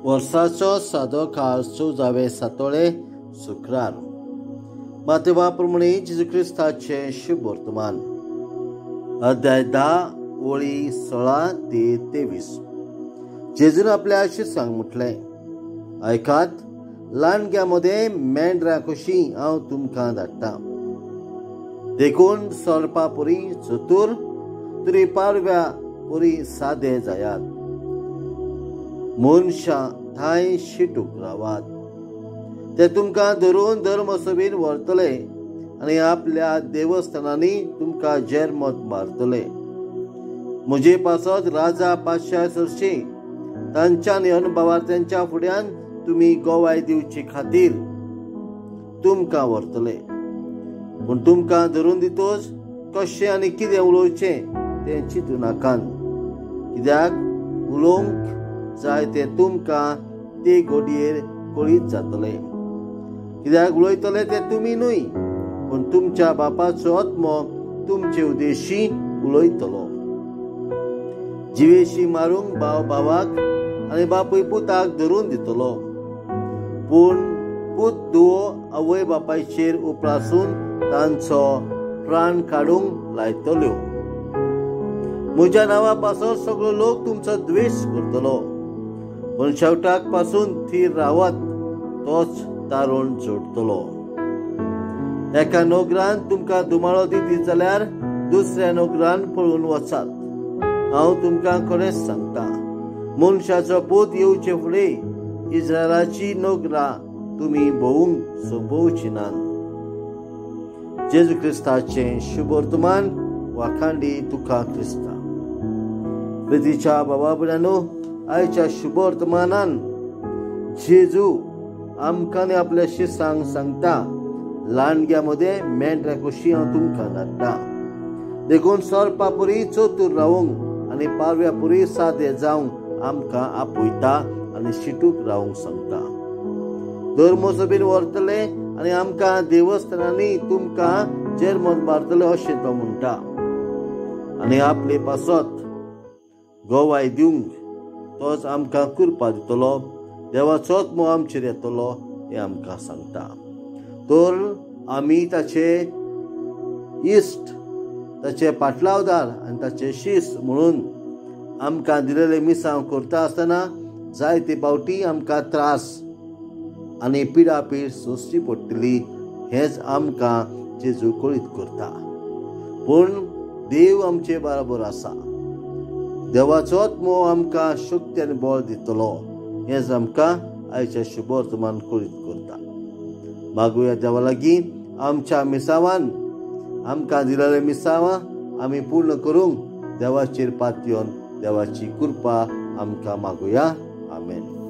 वर्साचो सादो काळ 14 सातोळे शुक्रार. मातेवा प्रमाणे जेजू क्रिस्ताचे शुभ वर्तमान. अध्याय 10 ओळी 16 ते 23. जेजून आपल्या शिष्यांक म्हटले, ऐकात, ल्हानग्यामध्ये मेंढरां कशी हांव तुमकां धाडटा. देखून सर्पा परी चतूर तरी पारव्या परी सादे जायात. मनशां थंय शिटूक रावात. ते तुमकां धरून धर्मसभेन व्हरतले आनी आपल्या देवस्थानांनी तुमकां जेरमत मारतले. म्हजे पासत राजा पातशाह सरशी तांच्यानी अनुभवार्थ्यांच्या फुड्यान तुमी गोवाय दिवचे खातीर तुमकां व्हरतले. पूण तुमकां धरून दितोच कशें आनी कितें उलोवचें तें चिंतू नाकात. कित्याक उलोवंक जाय तें तुमकां ते घडयेर कळीत जातलें. कित्याक उलयतले ते तुमी न्हय, पूण तुमच्या बापाचो आत्मो तुमचे उद्देशी उलयतलो. जिवेशी मारूंक भाव भावाक आनी बापूय पुताक धरून दितलो. पूण पूत धुवो आवय बापायचेर उपरासून तांचो प्राण काडूंक लायतल्यो. म्हज्या नांवा पासत सगळो लोक तुमचो द्वेश करतलो, पूण शेवटाक पासून थीर रावत तोच तारण जोडतलो. एका नोकरान तुमकां दुमाळो दित जाल्यार दुसऱ्या नोकरान पळून वचात. हांव तुमकां खरेंच सांगता, मनशाचो पूत येवचे फुडें इस्रायलाची नोकरां तुमी भोवूंक सोंपोवची नात. जेजू क्रिस्ताचें शुभ वर्तमान. वाखांडी तुका क्रिस्ता. प्रितीच्या भावा भयणांनो, आयच्या शुभ वर्तमानान जेजू आमकां आनी आपल्या शिष्यांक सांगता, ल्हानग्यामध्ये मेंढरां कशी हांव तुमकां धाडटा. देखून सर्पा परी चतूर रावंक आनी पारव्या परी सादे जावंक आमकां आपयता आनी शिटूक रावंक सांगता. धर्मसभेन व्हरतले आनी आमकां देवस्थानांनी तुमकां जेरमत मारतले अशें तो म्हणटा. आनी आपले पासत गोवाय दिवंक तोच आमकां कृपा दितलो. देवाचो आत्मो आमचेर येतलो हें आमकां सांगता. तर आमी ताचे इश्ट, ताचे पाटलावदार आनी ताचे शिश्य म्हणून आमकां दिलेले मिसांव करता आसतना जायते फावटी आमकां त्रास आनी पिडापीड सोंसची पडटली हेंच आमकां जेजू कळीत करता. पूण देव आमचे बरोबर आसा. देवाचो आत्मो आमकां शक्ती आनी बळ दितलो हेंच आमकां आयच्या शुभ वर्तमान कळीत करता. मागुया देवा लागीं आमच्या मिसावान आमकां दिलेले मिसावां आमी पूर्ण करूंक देवाचेर पातयेवन देवाची कृपा आमकां मागुया. आमेन.